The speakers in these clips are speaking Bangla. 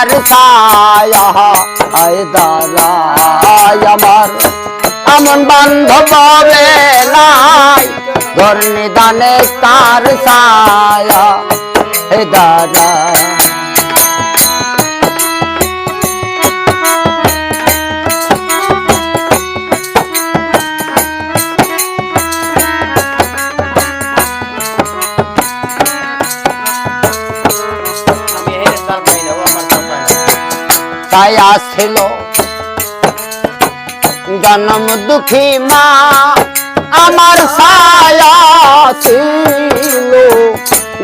কার ছায়া আয় দাঁড়ায় আমার এমন বান্ধব হবে নাই ঘর নিদানে কার ছায়া এ দাদা তাই আসছিল জন্ম দুঃখী মা আমার ছায়া ছিল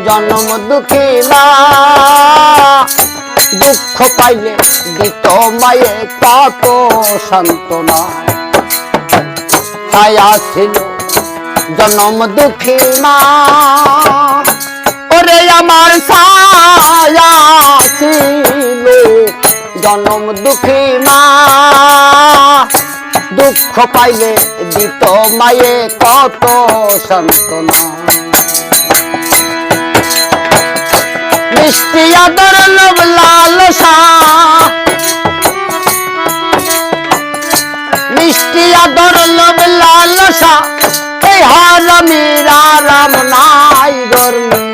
জন্ম দুঃখী মা দুঃখ পাইলে দিত মায়ে কত সান্ত্বনা তাই আসছিল জন্ম দুঃখী মা ওরে আমার ছায়া ছিল জন্ম দুঃখী মা দুঃখ পাইলে দিত মায়ে কত সান্ত্বনা মিষ্টি আদর লোভ লালসা মিষ্টি আদর লোভ লালসা এই হারামিরা রাম নাই গরমি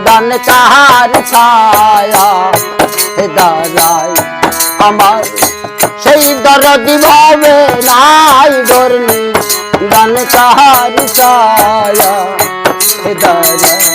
দান কাহার ছায়া হে দাঁড়ায় আমার সেই দরদি ভাবে নাই গরমি দান কাহার ছায়া হে দাঁড়ায়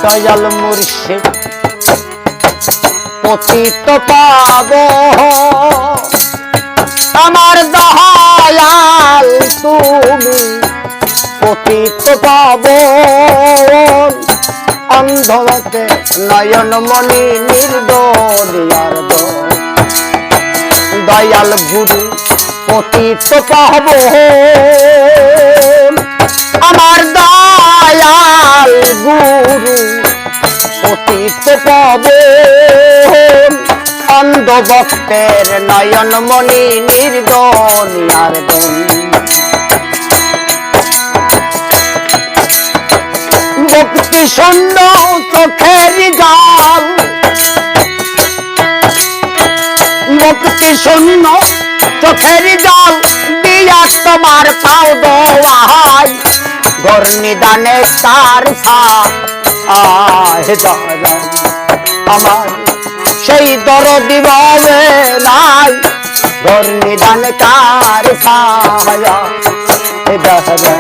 দয়াল মুর্শিদ পতিত পাব আমার দয়াল তুমি পতিত পাব অন্ধতে নয়ন মনি নির্দয়ার দয়াল গুরু পতিত পাব আমার দয়াল গুরু পতিত পাব অন্ধ ভক্তের নয়ন মনি নির্দয়ার ভক্তি শূন্য চোখের জল ভক্তি শূন্য চোখের জল দিয়া তোমার পাও দোয়াই ঘর নিদানে কার ছায়া দাদা আমার সেই দরদি ভাবে নাই ঘর নিদান কার ছায়া দাদা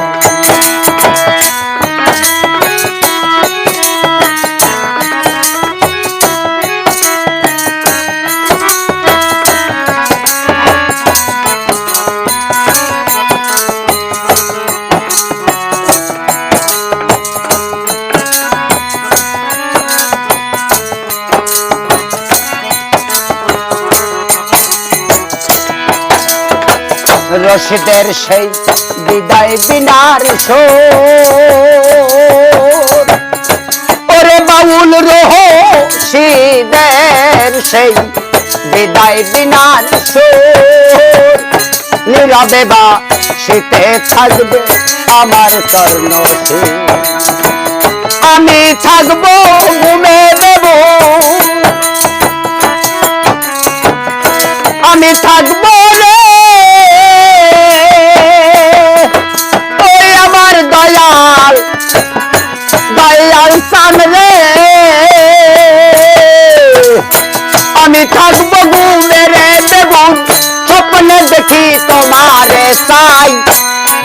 রশিদের সেই বিদায় বিনার সোর ওরে বাউল রশিদের সেই বিদায় বিনার সোর নীরবে বা শীতে থাকবে আমার কর্ণ আমি থাকবো ঘুমে দেব আমি থাকবো রে ওই আমার দয়াল দয়াল সামনে আমি থাকবো ঘুমে রে দেব স্বপ্নে দেখি তোমারে চাই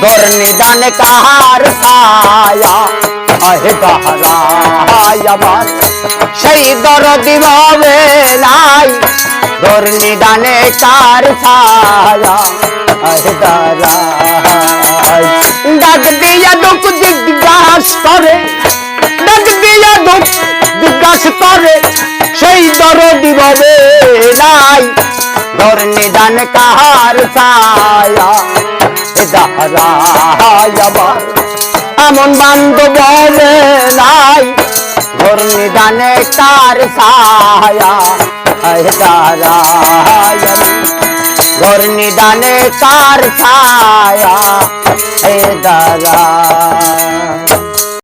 ঘর নিদান কাহার ছায়া আহে দাঁড়ায় আমার সেই দরদি ভাবে নাই ঘর নিদানে কার ছায়া আহে দাঁড়ায় ডাক দিয়া দুঃখ জিজ্ঞাস করে ডাক দিয়া দুঃখ জিজ্ঞাস করে সেই দরদি ভাবে নাই ঘর নিদান কাহার ছায়া দাঁড়ায় আমার এমন বান্ধব হবে নাই ঘোর নিদানে তার ছায়া দাঁড়ায় ঘোর নিদানে তার ছায়া দাঁড়ায়